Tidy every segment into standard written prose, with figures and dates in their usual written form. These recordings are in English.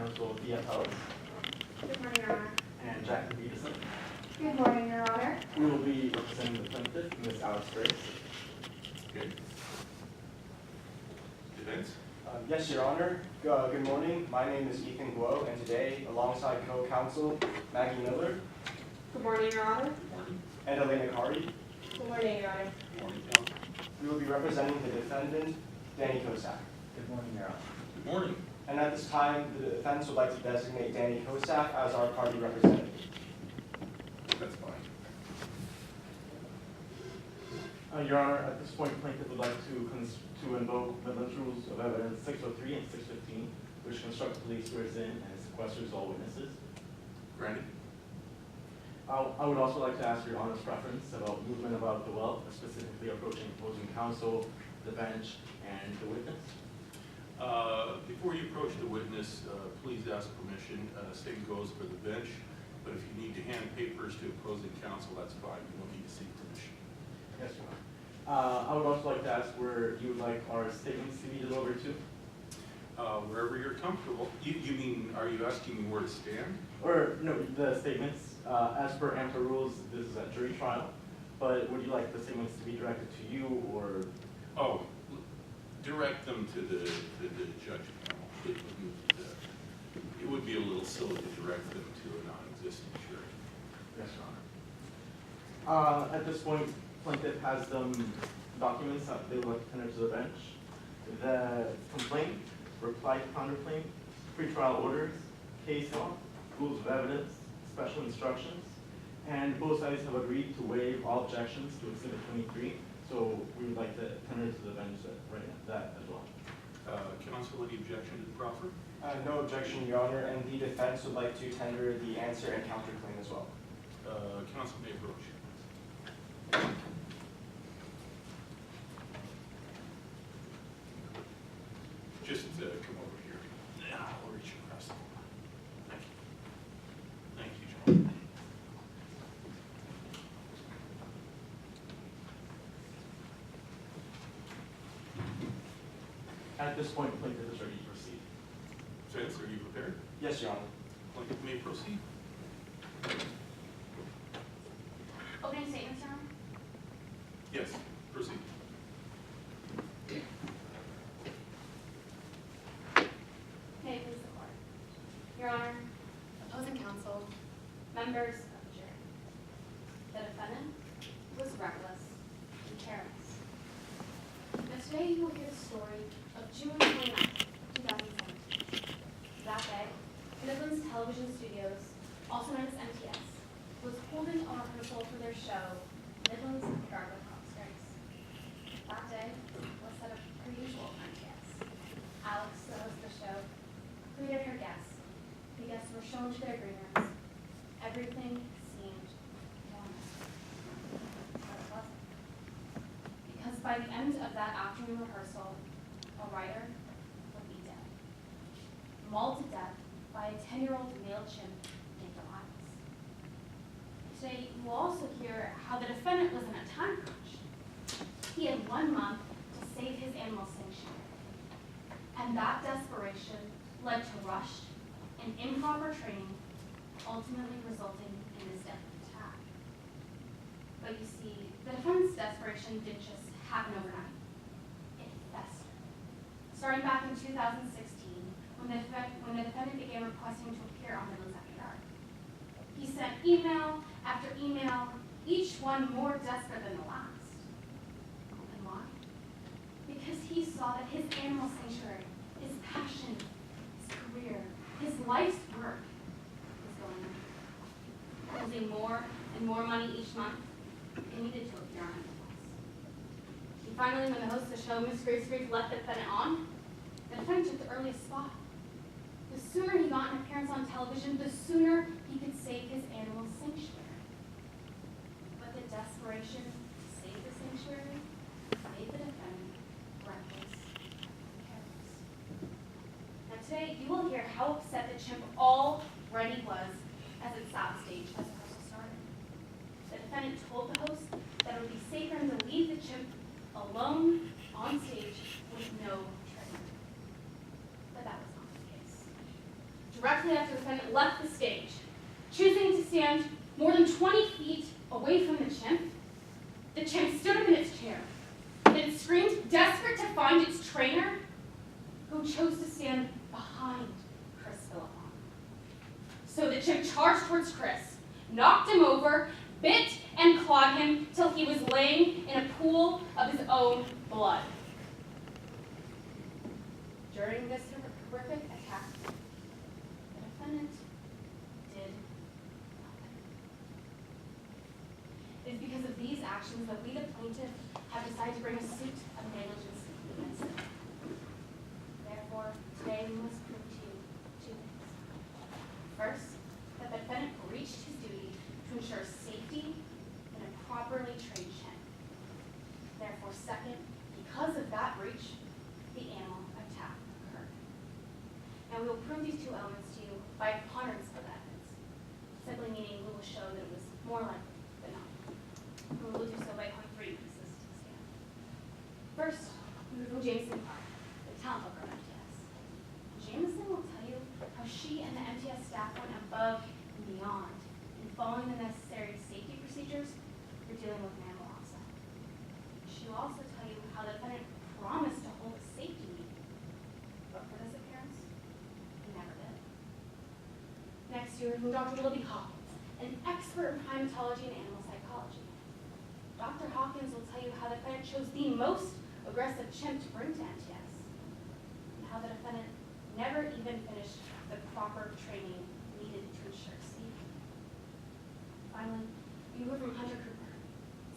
counsel Thea Ellis Good morning, Your Honor. and Jackie Peterson. Good morning, Your Honor. We will be representing the plaintiff, Ms. Alice Grace. Okay. Defense? Yes, Your Honor. Good morning. My name is Ethan Guo, and today, alongside co-counsel Maggie Miller Good morning, Your Honor. Morning. and Elena Kari, Good morning, Your Honor. Morning, counsel. we will be representing the defendant, Danny Kosak. Good morning, Your Honor. Good morning. And at this time, the defense would like to designate Danny Kosak as our party representative. That's fine. Your Honor, at this point, plaintiff would like to invoke Midland's Rules of Evidence 603 and 615, which constructively swears in and sequesters all witnesses. Granted. I would also like to ask Your Honor's preference about movement about the wealth, specifically approaching opposing counsel, the bench, and the witness. Before you approach the witness, please ask permission. Same goes for the bench, but if you need to hand papers to opposing counsel, that's fine. You don't need to seek permission. Yes, Your Honor. I would also like to ask where you would like our statements to be delivered to. Wherever you're comfortable. You mean, are you asking me where to stand? Or, no, the statements, as per AMPA rules, this is a jury trial, but would you like the statements to be directed to you, or? Oh, direct them to the judge panel. It would be a little silly to direct them to a non-existent jury. Yes, Your Honor. At this point, plaintiff has some documents that they would like to tender to the bench. The complaint, reply to counterclaim, pretrial orders, case law, rules of evidence, special instructions, and both sides have agreed to waive all objections to Exhibit 23, so we would like to tender to the bench that as well. Counsel, any objection to the proffer? No objection, Your Honor, and the defense would like to tender the answer and counterclaim as well. Counsel may approach. Just come over here. I'll reach across the floor. Thank you. Thank you, John. At this point, plaintiff is ready to proceed. Defense, are you prepared? Yes, Your Honor. Plaintiff may proceed. Opening statements, Your Honor. Yes, proceed. May it please the court. Your Honor, opposing counsel, members of the jury. The defendant was reckless and careless. Now today you will hear the story of June 29, 2017. That day, Midland's Television Studios, also known as MTS, was holding a rehearsal for their show, Midland's Garlic Race. That day was set up per usual for MTS. Alex, the host of the show, greeted her guests. The guests were shown to their green rooms. Everything seemed normal. But it wasn't. Because by the end of that afternoon rehearsal, a writer would be dead. Mauled to death by a 10-year-old male chimp named Elias. Today, you will also hear how the defendant was in a time crunch. He had 1 month to save his animal sanctuary. And that desperation led to rushed and improper training, ultimately resulting in his deadly attack. But you see, the defendant's desperation didn't just happen overnight. It festered. Starting back in 2016, when the defendant began requesting to appear on Midland's Backyard. He sent email after email, each one more desperate than the last. And why? Because he saw that his animal sanctuary, his passion, his career, his life's work was going on. Losing more and more money each month, he needed to appear on MTS. And finally, when the host of the show, Ms. Grace left the defendant on, the defendant took the earliest spot. The sooner he got an appearance on television, the sooner he could save his animal sanctuary. But the desperation to save the sanctuary made the defendant reckless and careless. Now today, you will hear how upset the chimp already was as it sat stage as the rehearsal started. The defendant told the host that it would be safer for him to leave the chimp alone on stage with no training. But that was not the case. directly after the defendant left the stage, choosing to stand more than 20 feet away from the chimp stood up in its chair. It screamed, desperate to find its trainer, who chose to stand behind Chris Philippon. So the chimp charged towards Chris, knocked him over, bit and clawed him till he was laying in a pool of his own blood. During this horrific attack, the defendant did nothing. It is because of these actions that we, the plaintiff, have decided to bring a suit of negligence against them. Therefore, today we must prove to you two things. First, that the defendant breached his duty to ensure safety in a properly trained chimp. Therefore, second, because of that breach, the animal attack occurred. Now, we will prove these two elements to you by a preponderance of evidence, simply meaning we will show that it was more likely than not. And we will do so by calling three witnesses to the stand. First, we will Jameson Park, the talent worker of MTS. Jameson will tell you how she and the MTS staff went above and beyond in following the necessary safety procedures for dealing with an animal offset. She will also tell you how the defendant promised to hold a safety meeting, but for this appearance, he never did. Next, you will Dr. Libby Hawkins, an expert in primatology and animal psychology. Dr. Hawkins will tell you how the defendant chose the most aggressive chimp to bring to MTS, and how the defendant never even finished the proper training needed to ensure safety. Finally, you heard from Hunter Cooper,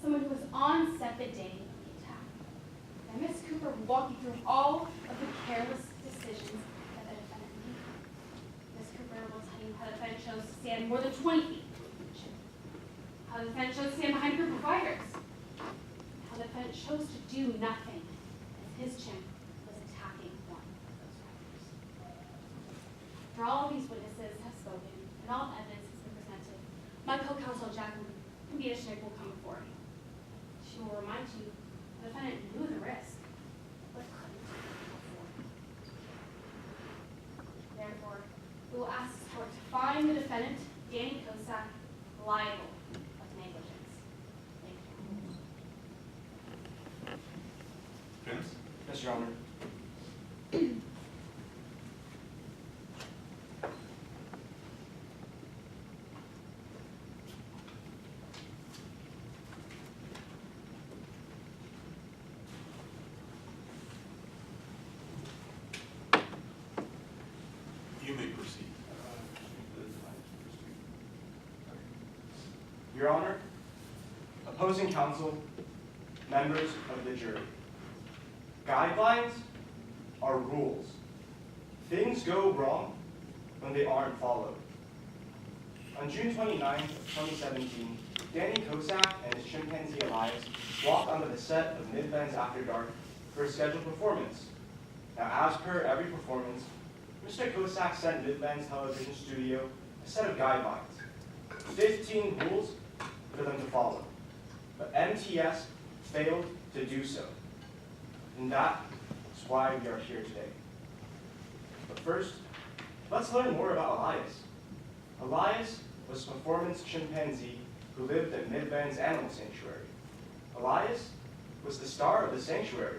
someone who was on set the day of the attack. And Ms. Cooper will walk you through all of the careless decisions that the defendant made. Ms. Cooper will tell you how the defendant chose to stand more than 20 feet from the chimp, how the defendant chose to stand behind a group of fighters, how the defendant chose to do nothing as his chimp was attacking one of those riders. For all of these witnesses have spoken and all evidence has been presented, my co-counsel Jacqueline Schnick will come before you. She will remind you the defendant knew the risk, but couldn't afford it. Therefore, we will ask this court to find the defendant, Danny Kosak, liable of negligence. Thank you. Dennis? Yes, Your Honor. You may proceed. Your Honor, opposing counsel, members of the jury. Guidelines are rules. Things go wrong when they aren't followed. On June 29, 2017, Danny Kosak and his chimpanzee Elias walked onto the set of Midlands After Dark for a scheduled performance. Now, as per every performance, Mr. Kosak sent Midlands Television Studio a set of guidelines, 15 rules for them to follow. But MTS failed to do so. And that is why we are here today. But first, let's learn more about Elias. Elias was a performance chimpanzee who lived at Midlands Animal Sanctuary. Elias was the star of the sanctuary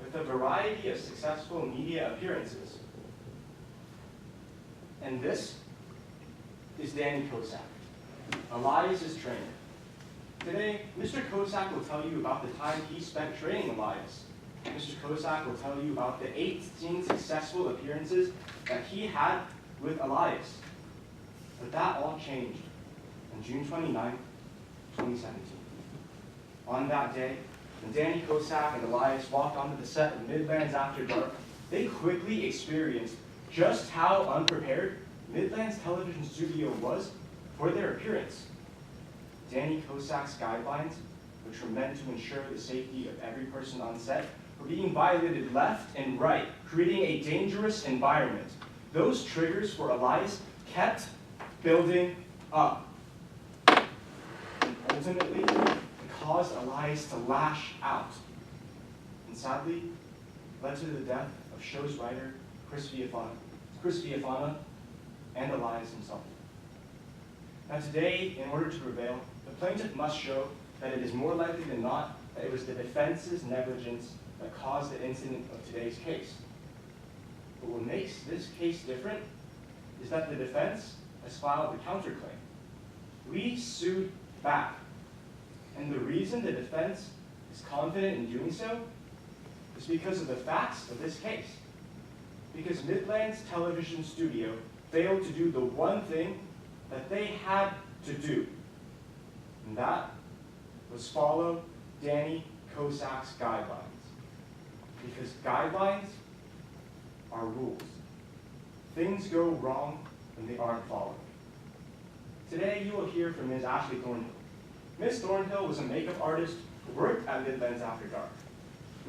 with a variety of successful media appearances. And this is Danny Kosak, Elias's trainer. Today, Mr. Kosak will tell you about the time he spent training Elias. Mr. Kosak will tell you about the 18 successful appearances that he had with Elias. But that all changed on June 29, 2017. On that day, when Danny Kosak and Elias walked onto the set of Midlands After Dark, they quickly experienced just how unprepared Midlands Television Studio was for their appearance. Danny Kosak's guidelines, which were meant to ensure the safety of every person on set, were being violated left and right, creating a dangerous environment. Those triggers for Elias kept building up. And ultimately, it caused Elias to lash out. And sadly, led to the death of show's writer, Chris Viafana, and Elias himself. Now today, in order to prevail, the plaintiff must show that it is more likely than not that it was the defense's negligence that caused the incident of today's case. But what makes this case different is that the defense has filed a counterclaim. We sued back. And the reason the defense is confident in doing so is because of the facts of this case. Because Midland's television studio failed to do the one thing that they had to do. And that was follow Danny Kosak's guidelines. Because guidelines are rules. Things go wrong when they aren't followed. Today you will hear from Ms. Ashley Thornhill. Ms. Thornhill was a makeup artist who worked at Midland's After Dark.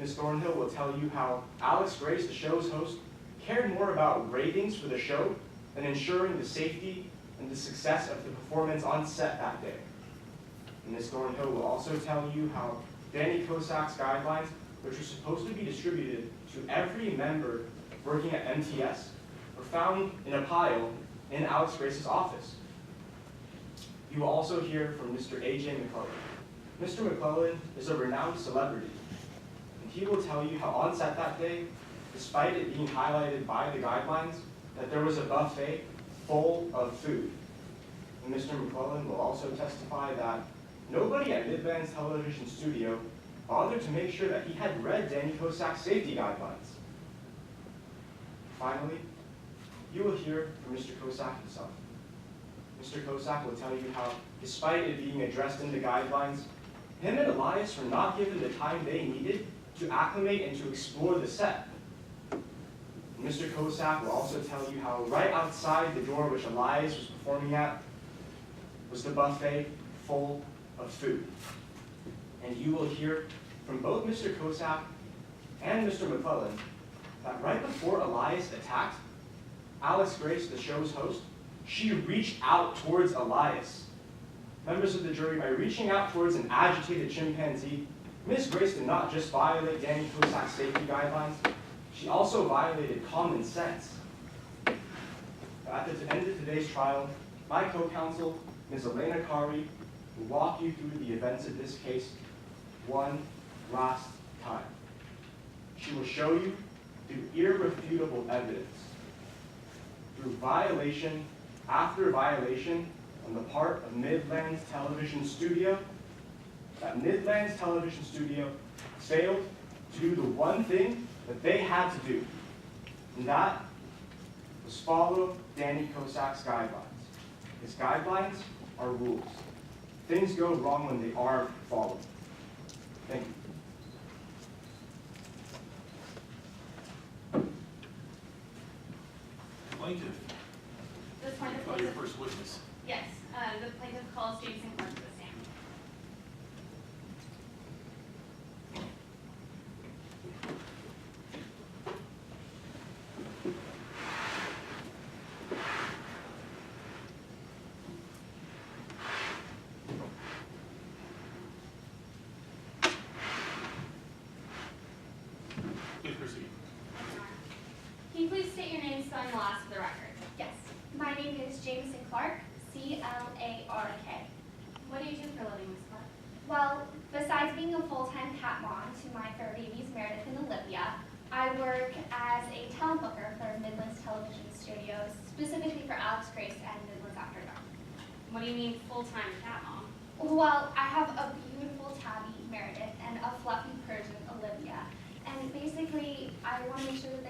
Ms. Thornhill will tell you how Alex Grace, the show's host, cared more about ratings for the show than ensuring the safety and the success of the performance on set that day. And Ms. Thornhill will also tell you how Danny Kosak's guidelines, which are supposed to be distributed to every member working at MTS, were found in a pile in Alex Grace's office. You will also hear from Mr. A.J. McClellan. Mr. McClellan is a renowned celebrity, and he will tell you how on set that day, despite it being highlighted by the guidelines, that there was a buffet full of food. And Mr. McClellan will also testify that nobody at Midland's television studio bothered to make sure that he had read Danny Kosak's safety guidelines. Finally, you will hear from Mr. Kosak himself. Mr. Kosak will tell you how, despite it being addressed in the guidelines, him and Elias were not given the time they needed to acclimate and to explore the set. And Mr. Kosak will also tell you how right outside the door which Elias was performing at was the buffet full of food. And you will hear from both Mr. Kosak and Mr. McClellan that right before Elias attacked Alex Grace, the show's host, she reached out towards Elias. Members of the jury, by reaching out towards an agitated chimpanzee, Ms. Grace did not just violate Danny Kosak's safety guidelines, she also violated common sense. At the end of today's trial, my co-counsel, Ms. Elena Kari, will walk you through the events of this case one last time. She will show you through irrefutable evidence, through violation after violation on the part of Midland's television studio, that Midland's television studio failed to do the one thing that they had to do, and that was follow Danny Kosak's guidelines. His guidelines are rules. Things go wrong when they aren't followed. Thank you. Plaintiff, This point, call your first witness. yes, the plaintiff calls James Clark to the stand. Please proceed. Can you please state your name, spelling the last for the record? Yes, my name is Jameson Clark, C-L-A-R-K. What do you do for a living, Ms. Clark? Well, besides being a full-time cat mom to my fur babies, Meredith and Olivia, I work as a talent booker for Midland's Television Studios, specifically for Alex Grace and Midland's After Dark. What do you mean full-time cat mom? Well, I have a beautiful tabby, Meredith, and a fluffy Persian, Olivia. And basically, I want to make sure that